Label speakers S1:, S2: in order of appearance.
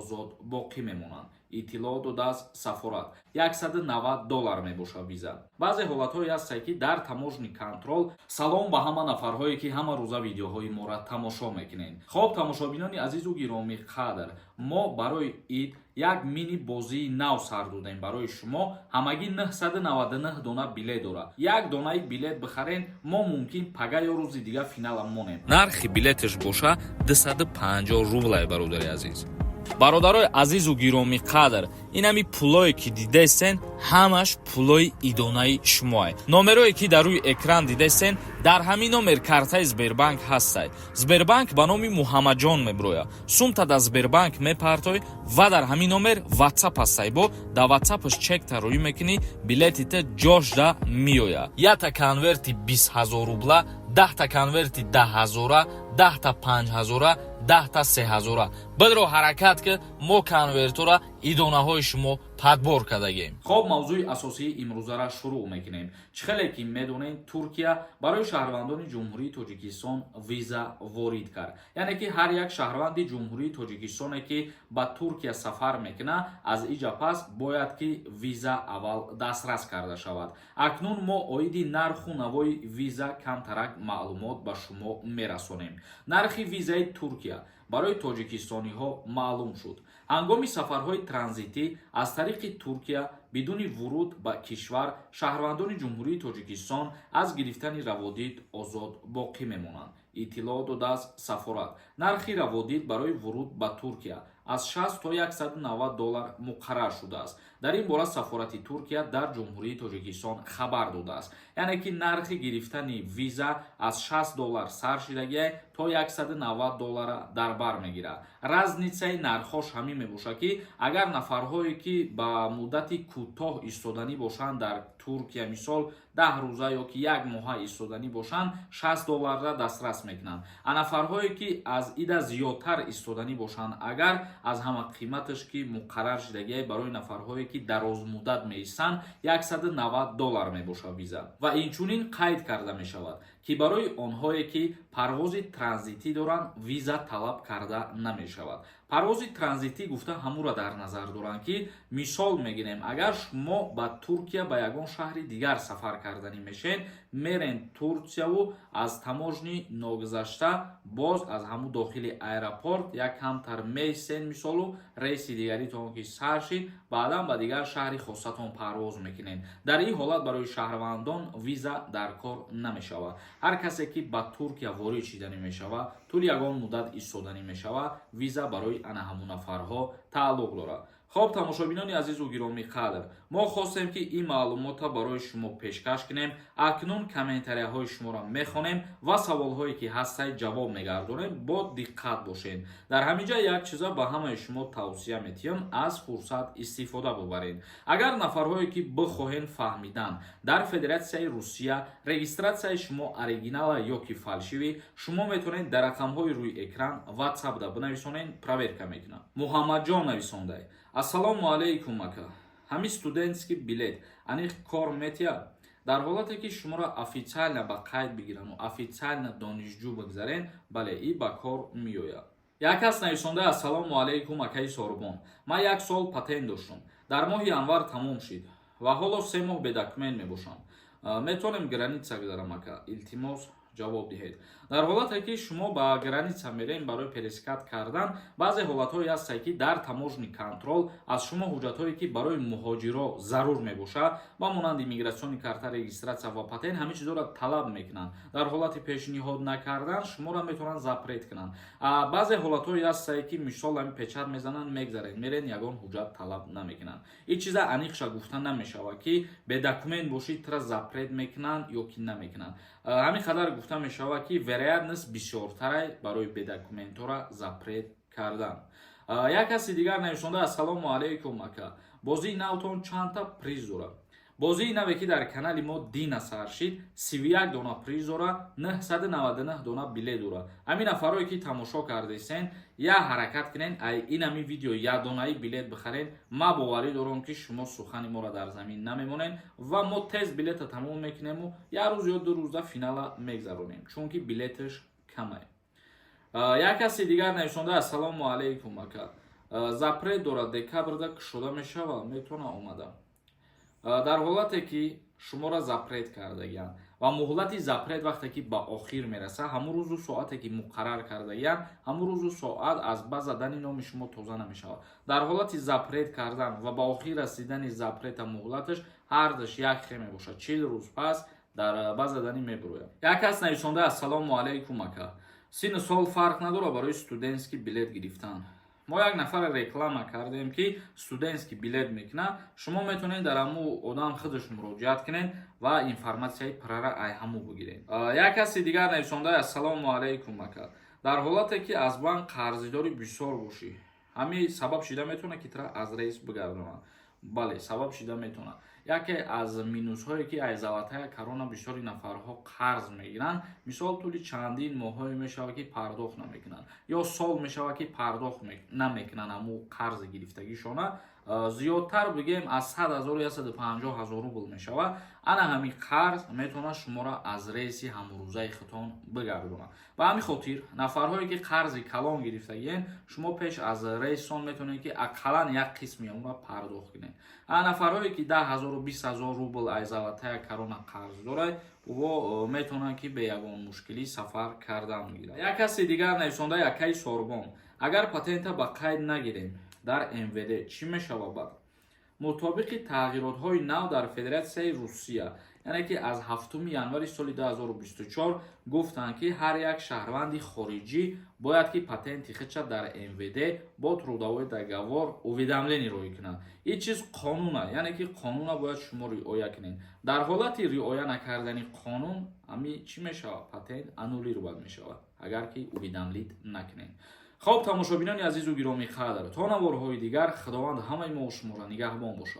S1: озод боқӣ мемонанд. иттилоъ додааст сафорат $190 мебошад виза. баъзе ҳолатҳое ҳастанд ки дар таможни контрол. салом ба ҳама нафарҳое ки ҳама рӯза видеоҳои моро тамошо мекунед. хоб тамошобинони азизу гиромӣ қадр, мо барои ид як мини бозии нав сар додем барои шумо. ҳамагӣ 999 дона билет дорад. як донаи билет бихарен, мо мумкин пага ё рӯзи дига финала монем. нархи билеташ боша 250 рублай бародари азиз. бародарои азизу гиромӣ қадр, ин ҳами пулое ки дидестен ҳамаш пулои идонаи шумоe. номерое ки дар рӯи экран дидестен дар ҳамин номер картаи Сбербанк ҳастай. Сбербанк ба номи Муҳаммаҷон меброя. сумта дар Сбербанк мепартой ва дар ҳамин номер WhatsApp ҳастай. бо дар WhatsAppаш чек тароӣ мекунӣ, билетите ҷошда миёя. якта конверти 20,000 рубла, 10 конверти 10,000, 10 5,000, 10 3,000. бидро ҳаракат ки мо конвертора идонаҳои шумо падбор кардагем. хоб мавзӯи асосии имрӯзара шурӯъ мекунем. чӣ хеле ки медонем, Туркия барои шаҳрвандони ҷумҳурии Тоҷикистон виза ворид кард. яъне ки ҳар як шаҳрванди ҷумҳурии Тоҷикистоне ки ба Туркия сафар мекуна, аз иҷа пас бояд ки виза аввал дастрас карда шавад. акнун мо оиди нарху навои виза камтарак маълумот ба шумо мерасонем. нархи визаи Туркия барои тоҷикистониҳо маълум шуд. ҳангоми сафарҳои транзитӣ аз тариқи Туркия бидуни вуруд ба кишвар, шаҳрвандони ҷумҳурии Тоҷикистон аз гирифтани раводид озод боқӣ мемонанд. иттилоъ додааст сафорат. нархи раводид барои вуруд ба Туркия аз 60 то $190 муқаррар шудааст. дар ин бора сафорати Туркия дар ҷумҳурии Тоҷикистон хабар додааст. яъне ки нархи гирифтани виза аз $60 сар шидагӣ то $190 дар бар мегирад. разницаи нархош ҳамин мебошад ки агар нафарҳое ки ба муддати кӯтоҳ истоданӣ бошанд дар Туркия, мисол 10 рӯза ё ки 1 моҳа истоданӣ бошанд, $60 дастрас мекунанд. а нафарҳое ки аз ида зиёдтар истоданӣ бошанд, агар аз ҳама қиматаш ки муқаррар шидагӣ барои нафарҳое ки дарозмуддат меистанд, $190 мебошад виза. ва инчунин қайд карда мешавад ки барои онҳое ки парвози транзитӣ доранд, виза талаб карда намешавад. парвози транзитӣ гуфта ҳамура дар назар доранд ки мисол мегирем, агар шумо ба Туркия ба ягон шаҳри дигар сафар карданӣ мешен, мерен Туркияву аз таможни ногузашта боз аз ҳамун дохили аэропорт як камтар меистен, мисолу рейси дигаритон ки сар шид, баъдан ба дигар шаҳри хостатон парвоз мекунен. дар ин ҳолат барои шаҳрвандон виза дар кор намешавад. ҳар касе ки ба Туркия ворид шиданӣ мешавад, тӯли ягон муддат истоданӣ мешавад, виза барои ана ҳамун нафарҳо тааллуқ дорад. хоб тамошобинони азизу гиромӣ қадр, мо хостем ки ин маълумотро барои шумо пешкаш кунем. акнун комментарияҳои шуморо мехонем ва саволҳое ки ҳастай ҷавоб мегардонем. бо диққат бошед. дар ҳамин ҷа як чиза ба ҳамаи шумо тавсия метиҳам, аз фурсат истифода бубаред. агар нафарҳое ки бихоҳед фаҳмидан дар Федератсияи Русия регистратсияи шумо оригинала ё ки фалшивӣ, шумо метавонед дар рақамҳои рӯи экран WhatsApp-да бинависонед, проверка мекунам. Муҳаммаҷон нависондай. ассалому алайкум ака. ҳамин студентский билет аниқ кор метиҳад? дар ҳолате ки шуморо официально ба қайд бигирану официально донишҷӯ бигзарен, бале и ба кор меояд. як кас нависонда: ассалому алайкум акаи Сорбон. ман 1 сол патент доштам. дар моҳи январ тамом шид ва ҳоло 3 моҳ бедокумент мебошам. метавонем граница гузарам ака? илтимос ҷавоб диҳед. дар ҳолате ки шумо ба граница мерем барои перескат кардан, баъзе ҳолатҳое ҳастанд ки дар таможни контрол аз шумо ҳуҷҷатҳое ки барои муҳоҷиро зарур мебошад, ба монанди мигратсиони карта, регистратсия ва патент, ҳамин чизҳоро талаб мекунанд. дар ҳолати пешниҳод накардан шуморо метавонанд запрет кунанд. баъзе ҳолатҳое ҳастанд ки мисол ҳамин печат мезананд, мегзаред, мерен, ягон ҳуҷҷат талаб намекунанд. ин чиза аниқша гуфта намешавад ки бедокумент бошид тра запрет мекунанд ё ки намекунанд. ҳамин қадар гуфта мешавад ки вероятност бисёртара барои бедокументора запрет кардан. як каси дигар навишонда: ассалому алайкум ака. бозии навтон чандта приз дорад? бозии наве ки дар канали мо Дина сар шид, 31 дона приз дорад, 999 дона билет дорад. ҳамин нафарое ки тамошо кардесен, я ҳаракат кунен, ай ин ҳамин видео ядонаи билет бихарен. ма боварӣ дорам ки шумо сухани моро дар замин намемонед ва мо тез билета тамом мекунему, як рӯз ё 2 рӯза финала мегзаронем, чунки билеташ камае. як каси дигар навишонда: ассалому алайкум ака. запрет дорад декабрда кушода мешава метона омада. дар ҳолате ки шуморо запрет кардагиянд ва муҳлати запрет вақте ки ба охир мераса, ҳамун рӯзу соате ки муқаррар кардагиянд, ҳамун рӯзу соат аз ба задани номи шумо тоза намешавад. Дар ҳолати запрет кардан ва ба охир расидани запрета муҳлаташ ҳардаш як хел мебошад. 40 рӯз пас дар ба задани мебурояд. Як кас нависонда ассалому алайкум ака. Син сол фарқ надорад барои студентский билет гирифтан. мо як нафар реклама кардем ки студентский билет мекунад. Шумо метавонед дар ҳамун одам худаш муроҷиат кунед ва информатсияи пуррара ай ҳаму бигиред. Як каси дигар нависонда ассалому алайкум ака. Дар ҳолате ки аз банк қарздори бисёр бошӣ, ҳамин сабаб шида метавонад ки тра аз рейс бигардонад. бале сабаб шида метавонад. Яке аз минусҳое ки аз залатаи корона бисёри нафарҳо қарз мегиранд, мисол тӯли чандин моҳҳое мешавад ки пардохт намекунанд ё сол мешавад ки пардохт намекунанд ҳамун қарзи гирифтагишона. зиёдтар бигем аз 100 000 ё 150 000 рубл мешавад. ана ҳамин қарз метавонад шуморо аз рейси ҳамрӯзаи худтон бигардонад. ба ҳамин хотир нафарҳое ки қарзи калон гирифтагиен, шумо пеш аз рейсон метавонед ки ақаллан як қисми онро пардохт кунед. нафарҳое ки 10 000 20 000 рубл аз залатаи корона қарз дорад, ӯ метавонад ки бе ягон мушкилӣ сафар кардан гирад. як каси дигар нависонда якаи сорбон. агар патента ба қайд нагирем дар МВД чӣ мешавад? бад мутобиқи тағйиротҳои нав дар Федератсияи Русия, яъне ки аз 7 январи соли 2024 гуфтанд ки ҳар як шаҳрванди хориҷӣ бояд ки патенти худша дар МВД бо трудовой договор уведомление роӣ кунад. ин чиз қонуна, яъне ки қонуна бояд шумо риоя кунед. дар ҳолати риоя накардани қонун ҳамин чӣ мешавад? Патент аннулирован мешавад, агар ки уведомлит накунед. хоб тамошобинони азизу гироми қадр, то наворҳои дигар худованд ҳамаи мо шуморо нигаҳбон бошад.